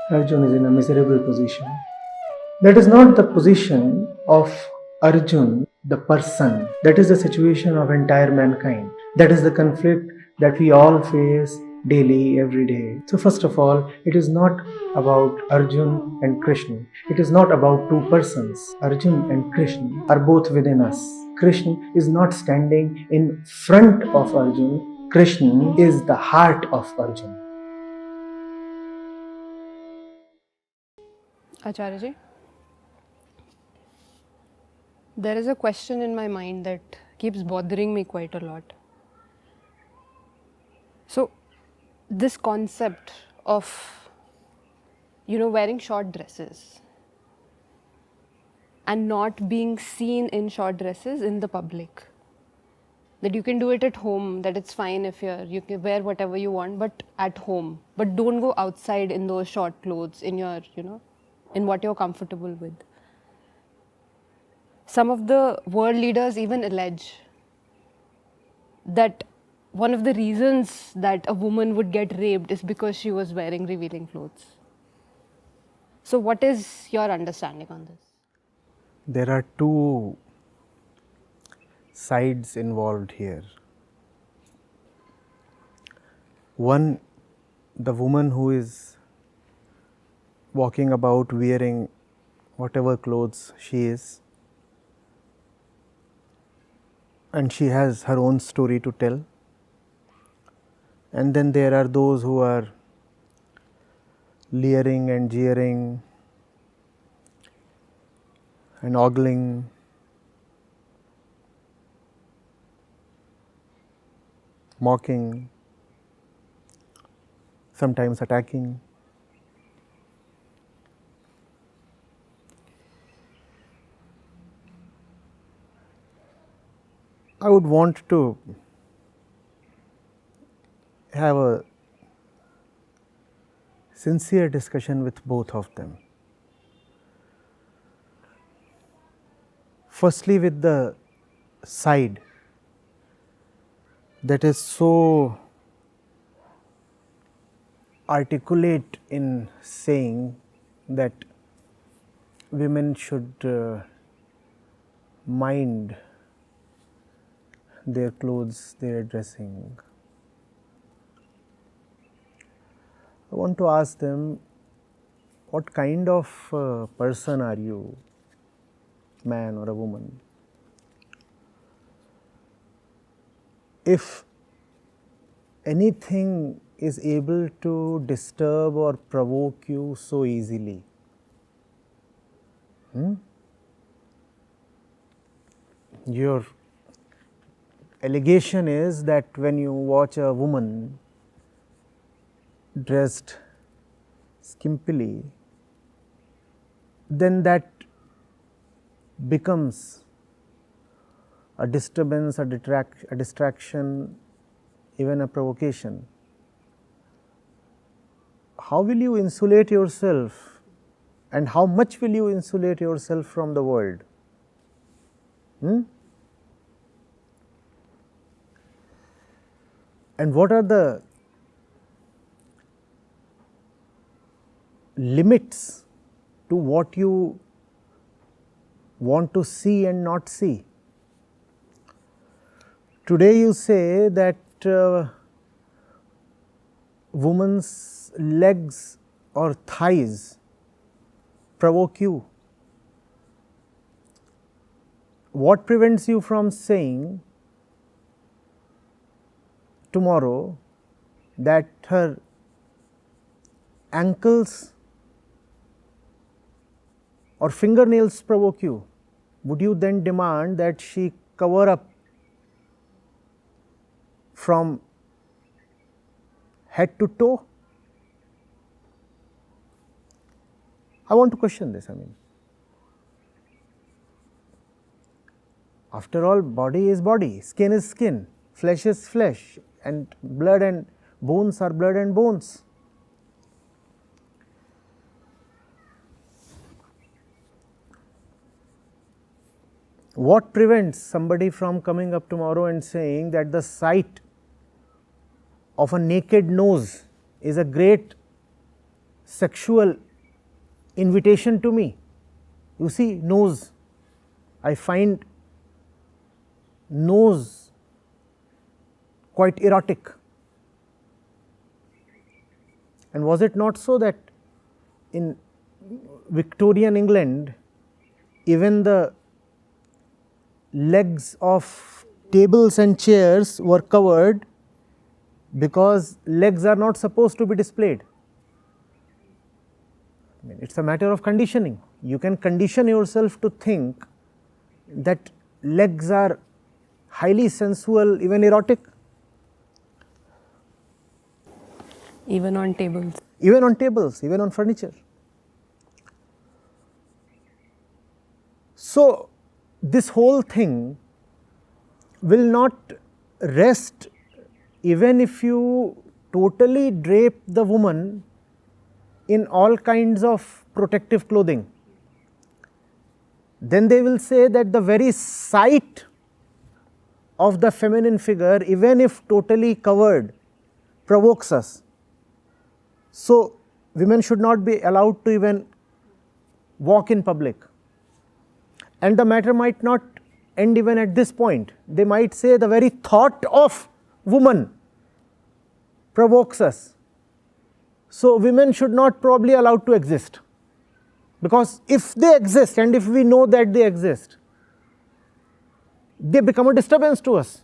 Arjun is in a miserable position. That is not the position of Arjun, the person. That is the situation of entire mankind. That is the conflict that we all face daily, every day. So first of all, it is not about Arjun and Krishna. It is not about two persons. Arjun and Krishna are both within us. Krishna is not standing in front of Arjun. Krishna is the heart of Arjun. Acharya ji, there is a question in my mind that keeps bothering me quite a lot. So, this concept of, wearing short dresses and not being seen in short dresses in the public. That you can do it at home, that it's fine if you can wear whatever you want, but at home. But don't go outside in those short clothes, in your, in what you're comfortable with. Some of the world leaders even allege that one of the reasons that a woman would get raped is because she was wearing revealing clothes. So what is your understanding on this? There are two sides involved here. One, the woman who is walking about wearing whatever clothes she is, and she has her own story to tell. And then there are those who are leering and jeering and ogling, mocking, sometimes attacking. I would want to have a sincere discussion with both of them. Firstly, with the side that is so articulate in saying that women should mind their clothes, their dressing. I want to ask them, what kind of person are you, man or a woman? If anything is able to disturb or provoke you so easily, your allegation is that when you watch a woman dressed skimpily, then that becomes a disturbance, a distraction, even a provocation. How will you insulate yourself, and how much will you insulate yourself from the world? And what are the limits to what you want to see and not see? Today you say that women's legs or thighs provoke you. What prevents you from saying tomorrow that her ankles or fingernails provoke you? Would you then demand that she cover up from head to toe? I want to question this. After all, body is body, skin is skin, flesh is flesh, and blood and bones are blood and bones. What prevents somebody from coming up tomorrow and saying that the sight of a naked nose is a great sexual invitation to me. You see, nose, I find nose quite erotic. And was it not so that in Victorian England, even the legs of tables and chairs were covered because legs are not supposed to be displayed? I mean, it's a matter of conditioning. You can condition yourself to think that legs are highly sensual, even erotic. Even on tables. Even on tables, even on furniture. So, this whole thing will not rest even if you totally drape the woman in all kinds of protective clothing. Then they will say that the very sight of the feminine figure, even if totally covered, provokes us. So, women should not be allowed to even walk in public. And the matter might not end even at this point. They might say the very thought of woman provokes us. So, women should not probably allowed to exist, because if they exist and if we know that they exist, they become a disturbance to us.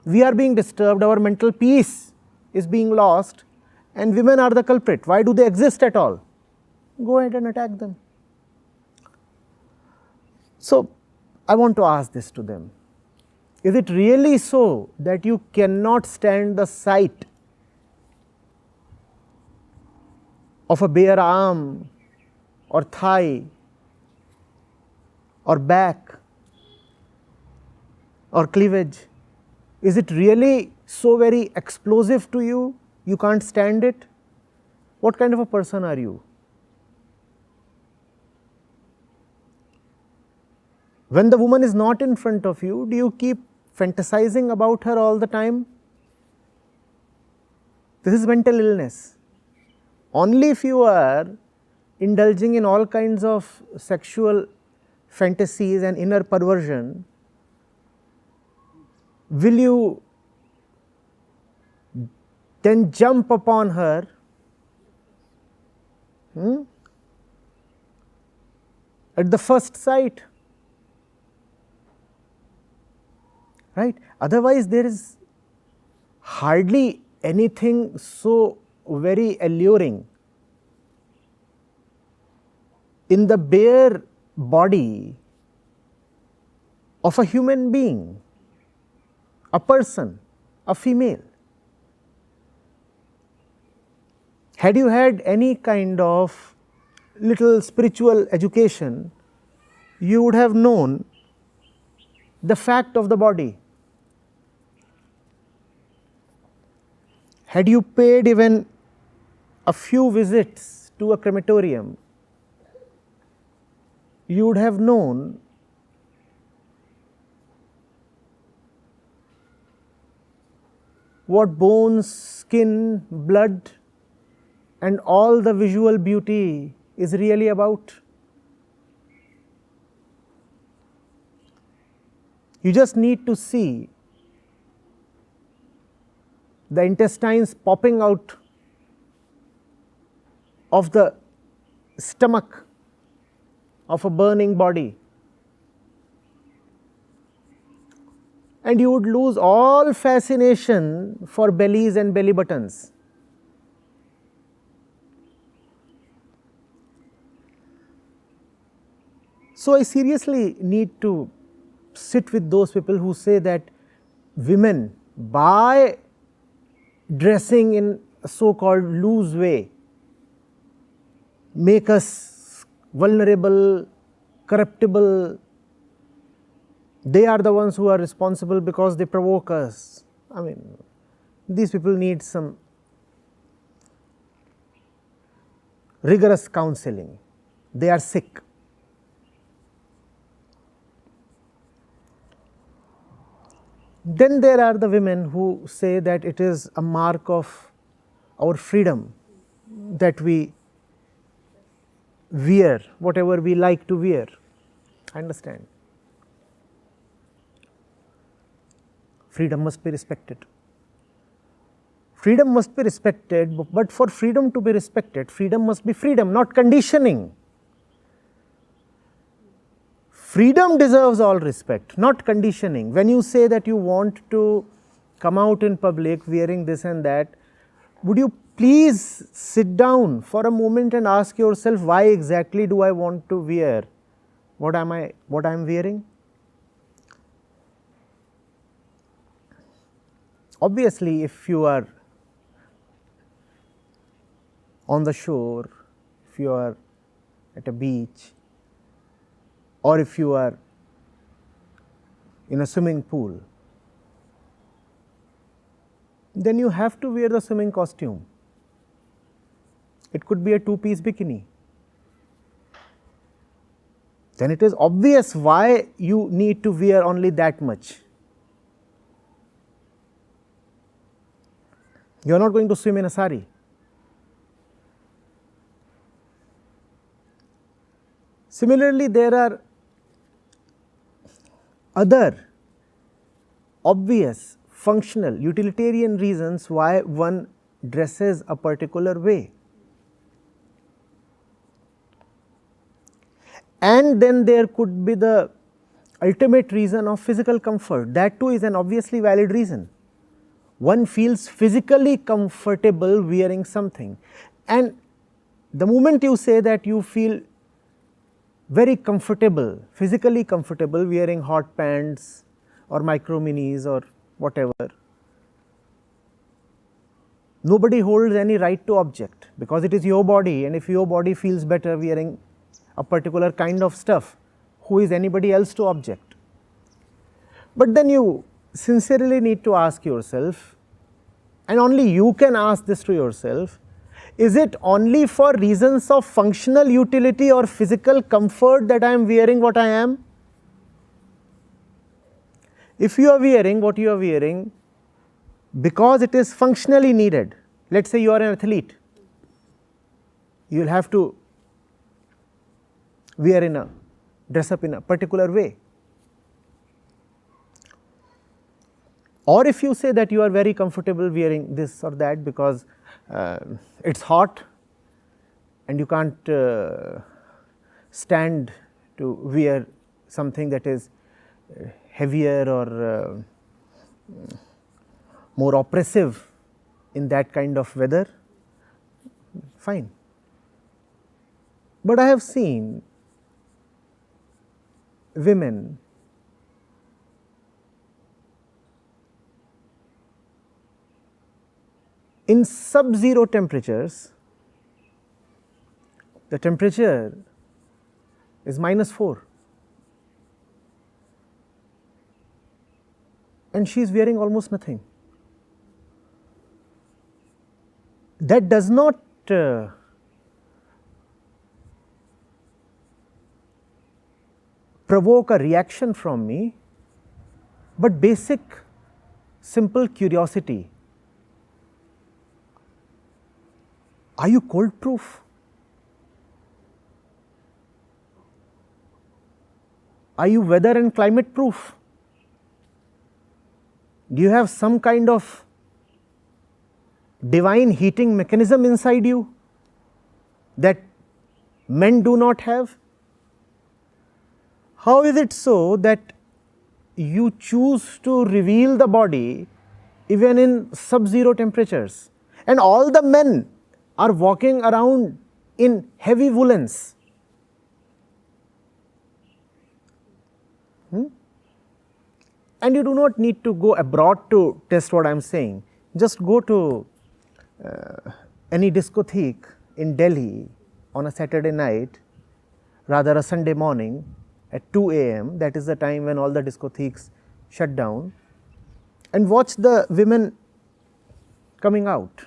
We are being disturbed, our mental peace is being lost, and women are the culprit. Why do they exist at all? Go ahead and attack them. So, I want to ask this to them. Is it really so that you cannot stand the sight of a bare arm or thigh or back or cleavage? Is it really so very explosive to you, you can't stand it? What kind of a person are you? When the woman is not in front of you, do you keep fantasizing about her all the time? This is mental illness. Only if you are indulging in all kinds of sexual fantasies and inner perversion will you then jump upon her at the first sight, right? Otherwise, there is hardly anything so very alluring in the bare body of a human being, a person, a female. Had you had any kind of little spiritual education, you would have known the fact of the body. Had you paid even a few visits to a crematorium, you would have known what bones, skin, blood and all the visual beauty is really about. You just need to see the intestines popping out of the stomach of a burning body, and you would lose all fascination for bellies and belly buttons. So, I seriously need to sit with those people who say that women, by dressing in a so-called loose way, make us vulnerable, corruptible. They are the ones who are responsible because they provoke us. I mean, these people need some rigorous counseling. They are sick. Then there are the women who say that it is a mark of our freedom that we wear whatever we like to wear. I understand. Freedom must be respected. Freedom must be respected, but for freedom to be respected, freedom must be freedom, not conditioning. Freedom deserves all respect, not conditioning. When you say that you want to come out in public wearing this and that, would you please sit down for a moment and ask yourself, why exactly do I want to wear what I am wearing? Obviously, if you are on the shore, if you are at a beach, or if you are in a swimming pool, then you have to wear the swimming costume. It could be a two-piece bikini. Then it is obvious why you need to wear only that much. You are not going to swim in a sari. Similarly, there are other obvious, functional, utilitarian reasons why one dresses a particular way. And then there could be the ultimate reason of physical comfort. That too is an obviously valid reason. One feels physically comfortable wearing something. And the moment you say that you feel very comfortable, physically comfortable wearing hot pants or micro minis or whatever, nobody holds any right to object, because it is your body, and if your body feels better wearing a particular kind of stuff, who is anybody else to object? But then you sincerely need to ask yourself, and only you can ask this to yourself, is it only for reasons of functional utility or physical comfort that I am wearing what I am? If you are wearing what you are wearing because it is functionally needed, let us say you are an athlete, you will have to dress up in a particular way. Or if you say that you are very comfortable wearing this or that because it is hot and you can't stand to wear something that is heavier or more oppressive in that kind of weather, fine. But I have seen women in sub-zero temperatures, the temperature is -4, and she is wearing almost nothing. That does not provoke a reaction from me, but basic, simple curiosity. Are you cold proof? Are you weather and climate proof? Do you have some kind of divine heating mechanism inside you that men do not have? How is it so that you choose to reveal the body even in sub-zero temperatures, and all the men are walking around in heavy woolens? And you do not need to go abroad to test what I am saying. Just go to any discotheque in Delhi on a Saturday night, rather a Sunday morning at 2 a.m., that is the time when all the discotheques shut down, and watch the women coming out.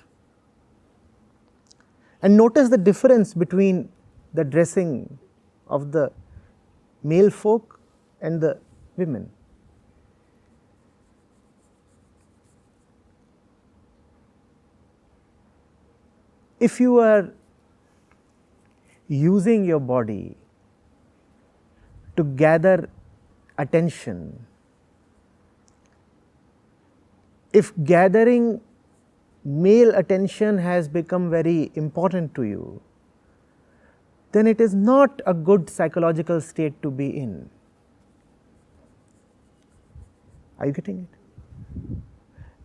And notice the difference between the dressing of the male folk and the women. if you are using your body to gather attention, if gathering male attention has become very important to you, then it is not a good psychological state to be in. Are you getting it?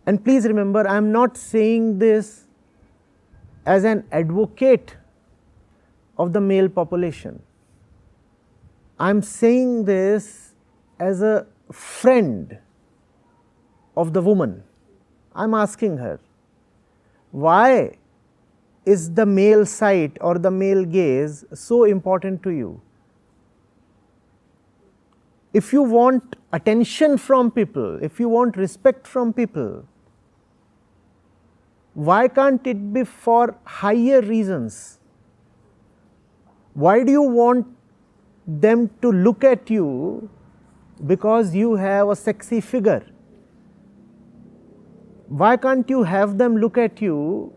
And please remember, I am not saying this as an advocate of the male population. I am saying this as a friend of the woman. I am asking her, why is the male sight or the male gaze so important to you? If you want attention from people, if you want respect from people, why can't it be for higher reasons? Why do you want them to look at you because you have a sexy figure? Why can't you have them look at you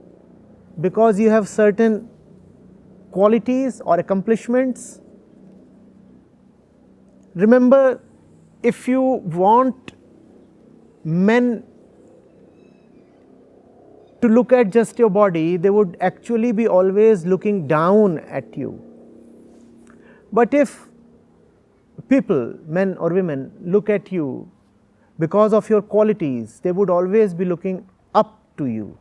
because you have certain qualities or accomplishments? Remember, if you want men to look at just your body, they would actually be always looking down at you. But if people, men or women, look at you because of your qualities, they would always be looking up to you.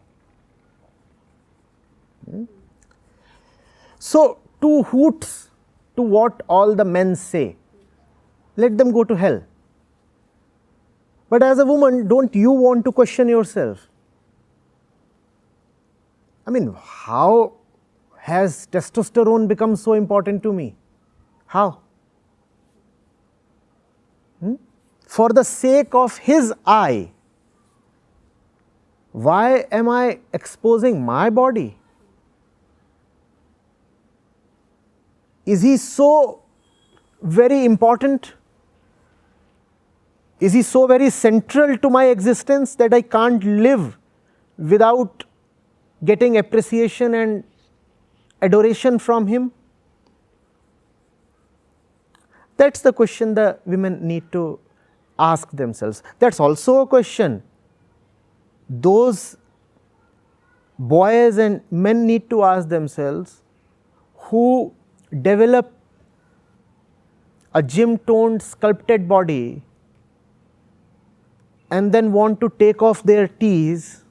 So, two hoots to what all the men say. Let them go to hell. But as a woman, don't you want to question yourself? I mean, how has testosterone become so important to me? How? For the sake of his eye, why am I exposing my body? Is he so very important? Is he so very central to my existence that I can't live without getting appreciation and adoration from him? That's the question the women need to ask themselves. That's also a question those boys and men need to ask themselves who develop a gym-toned, sculpted body and then want to take off their tees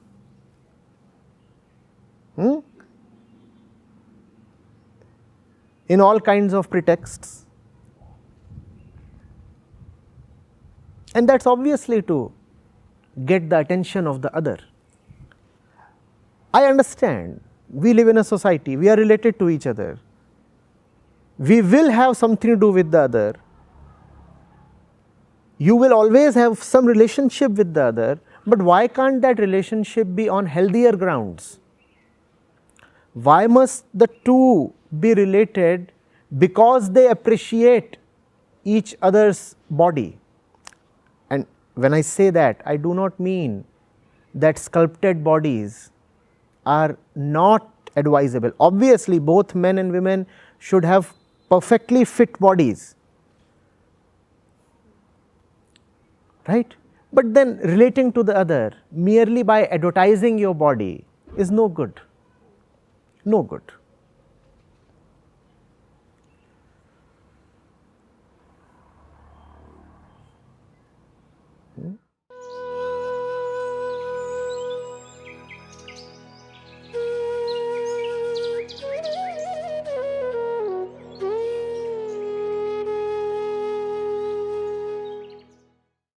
in all kinds of pretexts. And that's obviously to get the attention of the other. I understand, we live in a society, we are related to each other. We will have something to do with the other. You will always have some relationship with the other, but why can't that relationship be on healthier grounds? Why must the two be related because they appreciate each other's body? And when I say that, I do not mean that sculpted bodies are not advisable. Obviously, both men and women should have perfectly fit bodies, right? But then relating to the other merely by advertising your body is no good, no good.